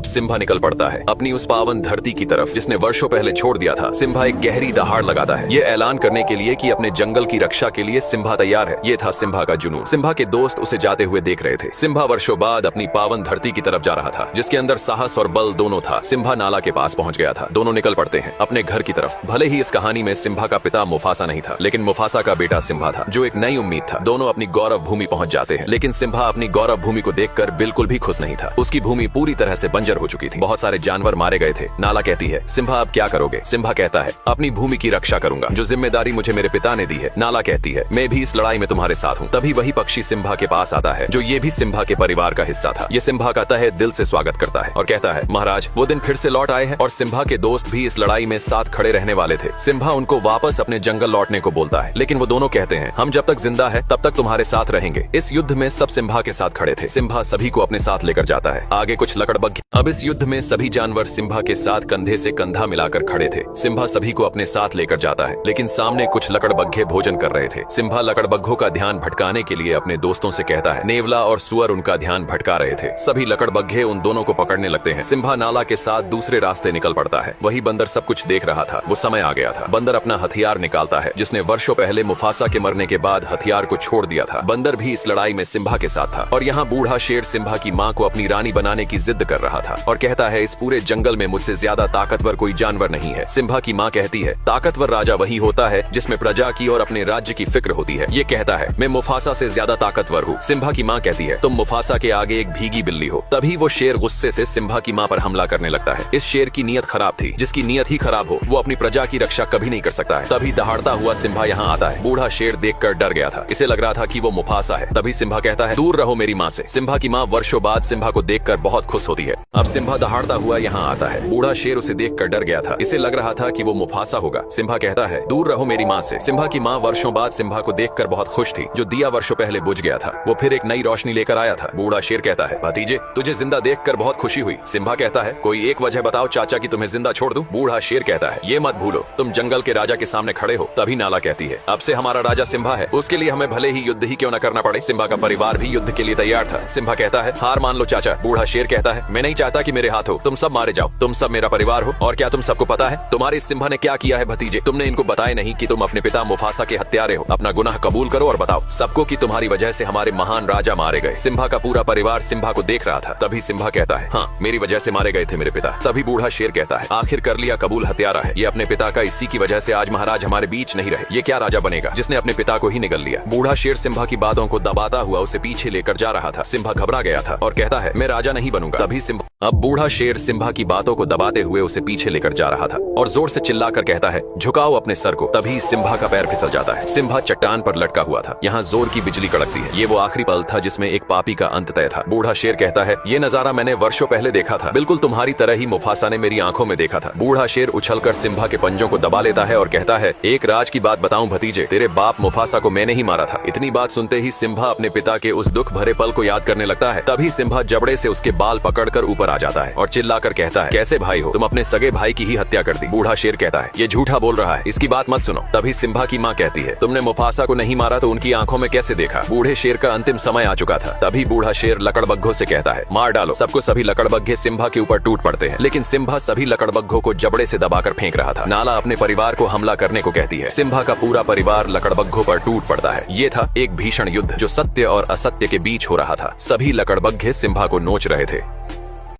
Simba निकल पड़ता है अपनी उस पावन धरती की तरफ जिसने वर्षों पहले छोड़ दिया था। सिम्बा एक गहरी दहाड़ लगाता है, ये ऐलान करने के लिए कि अपने जंगल की रक्षा के लिए सिम्बा तैयार है। ये था सिम्बा का जुनून। सिम्बा के दोस्त उसे जाते हुए देख रहे थे। सिम्बा वर्षों बाद अपनी पावन धरती की तरफ जा रहा था, जिसके अंदर साहस और बल दोनों था। सिम्बा नाला के पास पहुंच गया था। दोनों निकल पड़ते हैं अपने घर की तरफ। भले ही इस कहानी में सिम्बा का पिता मुफासा नहीं था, लेकिन मुफासा का बेटा सिम्बा था, जो एक नई उम्मीद था। दोनों अपनी गौरव भूमि पहुंच जाते हैं, लेकिन सिम्बा अपनी गौरव भूमि को देखकर बिल्कुल भी खुश नहीं था। उसकी भूमि पूरी तरह से बंजर हो चुकी थी। बहुत सारे जानवर मारे गए थे। नाला कहती है, सिम्बा अब क्या करोगे? सिम्बा कहता है, अपनी भूमि की रक्षा करूंगा, जो जिम्मेदारी मुझे मेरे पिता ने दी है। नाला कहती है, मैं भी इस लड़ाई में तुम्हारे साथ हूँ। तभी वही पक्षी सिम्बा के पास आता है, जो ये भी सिम्बा के परिवार का हिस्सा था। ये सिम्बा का तहे दिल से स्वागत करता है और कहता है, महाराज, वो दिन फिर से लौट आए हैं और सिम्बा के दोस्त भी इस लड़ाई में साथ खड़े रहने वाले थे। सिम्बा उनको वापस अपने जंगल लौटने को बोलता है, लेकिन वो दोनों कहते हैं, हम जब तक जिंदा है तब तक तुम्हारे साथ रहेंगे। इस युद्ध में सब सिम्बा के साथ खड़े थे। सिम्बा सभी को अपने साथ लेकर जाता है। आगे कुछ लकड़बग्घे। अब इस युद्ध में सभी जानवर सिम्बा के साथ कंधे से कंधा मिलाकर खड़े थे। सिम्बा सभी को अपने साथ लेकर जाता है, लेकिन सामने कुछ लकड़बग्घे भोजन कर रहे थे। सिम्बा लकड़बग्घों का ध्यान भटकाने के लिए अपने दोस्तों से कहता है। नेवला और सुअर उनका ध्यान भटका रहे थे। सभी लकड़बग्घे उन दोनों को पकड़ने लगते हैं। सिम्बा नाला के साथ दूसरे रास्ते निकल पड़ता है। वही बंदर सब कुछ देख रहा था। वो समय आ गया था। बंदर अपना हथियार निकालता है, जिसने वर्षों पहले मुफासा के मरने के बाद हथियार को छोड़ दिया था। बंदर भी इस लड़ाई में सिम्बा के साथ था। और यहाँ बूढ़ा शेर सिम्बा की माँ को अपनी रानी बनाने की जिद कर रहा था और कहता है, इस पूरे जंगल में मुझसे ज्यादा ताकतवर कोई जानवर नहीं है। सिम्बा की माँ कहती है, ताकतवर राजा वही होता है जिसमें प्रजा की और अपने राज्य की फिक्र होती है। ये कहता है, मैं मुफासा से ज्यादा ताकतवर हूँ। सिम्बा की माँ कहती है, तुम मुफासा के आगे एक भीगी बिल्ली हो। तभी वो शेर गुस्से से सिम्बा की माँ पर हमला करने लगता है। इस शेर की नीयत खराब थी। जिसकी नीयत ही खराब हो, वो अपनी प्रजा की रक्षा कभी नहीं कर सकता है। तभी दहाड़ता हुआ सिम्बा यहाँ आता है। बूढ़ा शेर देखकर डर गया था। इसे लग रहा था कि वो मुफासा है। तभी सिम्बा कहता है, दूर रहो मेरी माँ से। सिम्बा की माँ वर्षों बाद सिम्बा को देखकर बहुत खुश होती है। अब सिम्बा दहाड़ता हुआ यहाँ आता है। बूढ़ा शेर उसे देखकर डर गया था। इसे लग रहा था कि वो मुफासा होगा। सिम्बा कहता है, दूर रहो मेरी माँ से। सिम्बा की माँ वर्षों बाद सिम्बा को देखकर बहुत खुश थी। जो दिया वर्षों पहले बुझ गया था, वो फिर एक नई रोशनी लेकर आया था। बूढ़ा शेर कहता है, भतीजे, तुझे जिंदा देखकर बहुत खुशी हुई। सिम्बा कहता है, कोई एक वजह बताओ चाचा कि तुम्हें जिंदा छोड़ दूं। बूढ़ा शेर कहता है, ये मत भूलो, तुम जंगल के राजा के सामने खड़े हो। तभी नाला कहती है, अब से हमारा राजा सिम्बा है। उसके लिए हमें भले ही युद्ध ही क्यों न करना पड़े। सिम्बा का परिवार भी युद्ध के लिए तैयार था। सिम्बा कहता है, हार मान लो चाचा। बूढ़ा शेर कहता है, मैं नहीं चाहता कि मेरे हाथ हो। तुम सब मारे जाओ। तुम सब मेरा परिवार हो। और क्या तुम सबको पता है तुम्हारे इस सिम्बा ने क्या किया है भतीजे? तुमने इनको बताया नहीं कि तुम अपने पिता मुफासा के हत्यारे हो। अपना गुनाह कबूल करो और बताओ सबको कि तुम्हारी वजह से हमारे महान राजा मारे गए। सिम्बा का पूरा परिवार सिम्बा को देख रहा था। तभी सिम्बा कहता है, हाँ, मेरी वजह से मारे गए थे मेरे पिता। तभी बूढ़ा शेर कहता है, आखिर कर लिया कबूल, हत्यारा है। ये अपने पिता का, इसी की वजह से आज महाराज हमारे बीच नहीं रहे। ये क्या राजा बनेगा जिसने अपने पिता को ही निगल लिया। बूढ़ा शेर सिम्बा की बातों को दबाता हुआ उसे पीछे लेकर जा रहा था। सिम्बा घबरा गया था और कहता है, मैं राजा नहीं बनूंगा। तभी सिम्बा, अब बूढ़ा शेर सिम्बा की बातों को दबाते हुए उसे पीछे लेकर जा रहा था और जोर से चिल्लाकर कहता है, झुकाओ अपने सर को। तभी सिम्बा का पैर फिसल जाता है। सिम्बा चट्टान पर लटका हुआ था। यहाँ जोर की बिजली कड़कती है। ये वो आखिरी पल था जिसमें एक पापी का अंत तय था। बूढ़ा शेर कहता है, ये नजारा मैंने वर्षों पहले देखा था। बिल्कुल तुम्हारी तरह ही मुफासा ने मेरी आंखों में देखा था। बूढ़ा शेर उछलकर सिम्बा के पंजों को दबा लेता है और कहता है, एक राज की बात बताऊं भतीजे, तेरे बाप मुफासा को मैंने ही मारा था। इतनी बात सुनते ही सिम्बा अपने पिता के उस दुख भरे पल को याद करने लगता है। तभी सिम्बा जबड़े से उसके बाल पकड़कर ऊपर आ जाता है और चिल्लाकर कहता है, कैसे भाई हो तुम? अपने सगे भाई की ही हत्या कर दी। बूढ़ा शेर कहता है, ये झूठा बोल रहा है, इसकी बात मत सुनो। तभी सिम्बा की माँ कहती है, तुमने मुफासा को नहीं मारा तो उनकी आंखों में कैसे देखा? बूढ़े शेर का अंतिम समय आ चुका था। तभी बूढ़ा शेर लकड़बग्घों से कहता है, मार डालो सबको। सभी लकड़बग्घे सिम्बा के ऊपर टूट पड़ते हैं, लेकिन सिम्बा सभी लकड़बग्घों को जबड़े से दबाकर फेंक रहा था। नाला अपने परिवार को हमला करने को कहती है। सिम्बा का पूरा परिवार लकड़बग्घों पर टूट पड़ता है। ये था एक भीषण युद्ध जो सत्य और असत्य के बीच हो रहा था। सभी लकड़बग्घे सिम्बा को नोच रहे थे।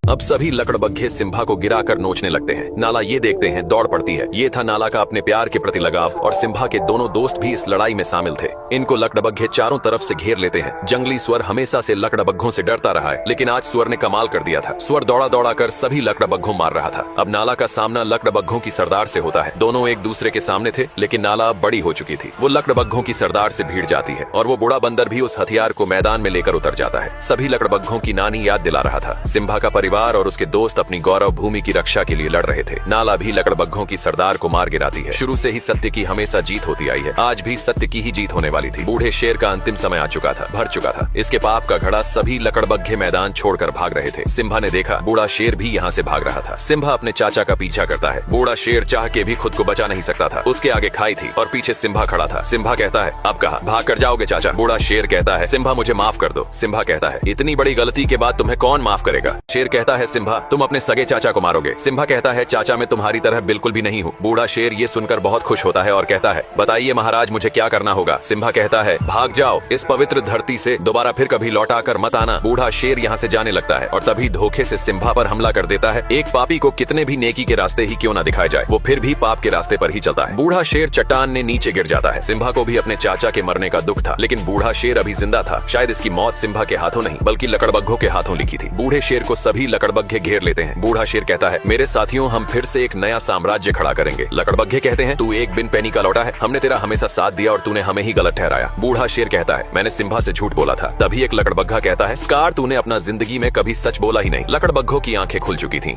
अब सभी लकड़बग्घे सिम्बा को गिराकर नोचने लगते हैं। नाला ये देखते हैं, दौड़ पड़ती है। ये था नाला का अपने प्यार के प्रति लगाव और सिम्बा के दोनों दोस्त भी इस लड़ाई में शामिल थे। इनको लकड़बग्घे चारों तरफ से घेर लेते हैं। जंगली सुअर हमेशा से लकड़बग्घों से डरता रहा है, लेकिन आज सुअर ने कमाल कर दिया था। सुअर दौड़ा दौड़ा कर सभी लकड़बग्घों मार रहा था। अब नाला का सामना लकड़बग्घों की सरदार से होता है। दोनों एक दूसरे के सामने थे, लेकिन नाला अब बड़ी हो चुकी थी। वो लकड़बग्घों की सरदार से भिड़ जाती है और वो बूढ़ा बंदर भी उस हथियार को मैदान में लेकर उतर जाता है। सभी लकड़बग्घों की नानी याद दिला रहा था। सिम्बा का परिवार और उसके दोस्त अपनी गौरव भूमि की रक्षा के लिए लड़ रहे थे। नाला भी लकड़बग्घों की सरदार को मार गिराती है। शुरू से ही सत्य की हमेशा जीत होती आई है। आज भी सत्य की ही जीत होने वाली थी। बूढ़े शेर का अंतिम समय आ चुका था, भर चुका था। इसके पाप का घड़ा सभी लकड़बग्घे मैदान छोड़कर भाग रहे थे। सिम्बा ने देखा बूढ़ा शेर भी यहाँ से भाग रहा था। सिम्बा अपने चाचा का पीछा करता है। बूढ़ा शेर चाह के भी खुद को बचा नहीं सकता था। उसके आगे खाई थी और पीछे सिम्बा खड़ा था। सिम्बा कहता है, अब कहा भाग कर जाओगे चाचा? बूढ़ा शेर कहता है, सिम्बा मुझे माफ कर दो। सिम्बा कहता है, इतनी बड़ी गलती के बाद तुम्हें कौन माफ करेगा? शेर कहता कहता है, सिम्भा तुम अपने सगे चाचा को मारोगे। सिम्भा कहता है, चाचा मैं तुम्हारी तरह बिल्कुल भी नहीं हूँ। बूढ़ा शेर ये सुनकर बहुत खुश होता है और कहता है, बताइए महाराज मुझे क्या करना होगा। सिम्भा कहता है, भाग जाओ इस पवित्र धरती से, दोबारा फिर कभी लौटा कर मत आना। बूढ़ा शेर यहाँ से जाने लगता है और तभी धोखे से सिम्भा पर हमला कर देता है। एक पापी को कितने भी नेकी के रास्ते ही क्यों ना दिखाए जाए, वो फिर भी पाप के रास्ते पर ही चलता है। बूढ़ा शेर चट्टान ने नीचे गिर जाता है। सिम्भा को भी अपने चाचा के मरने का दुख था, लेकिन बूढ़ा शेर अभी जिंदा था। शायद इसकी मौत सिम्भा के हाथों नहीं बल्कि लकड़बग्घों के हाथों लिखी थी। बूढ़े शेर को सभी लकड़बग्घे घेर लेते हैं। बूढ़ा शेर कहता है, मेरे साथियों हम फिर से एक नया साम्राज्य खड़ा करेंगे। लकड़बग्घे कहते हैं, तू एक बिन पैनी का लौटा है, हमने तेरा हमेशा साथ दिया और तूने हमें ही गलत ठहराया। बूढ़ा शेर कहता है, मैंने सिम्भा से झूठ बोला था। तभी एक लकड़बग्घा कहता है, स्कार तूने अपना जिंदगी में कभी सच बोला ही नहीं। लकड़बग्घों की आंखें खुल चुकी थीं।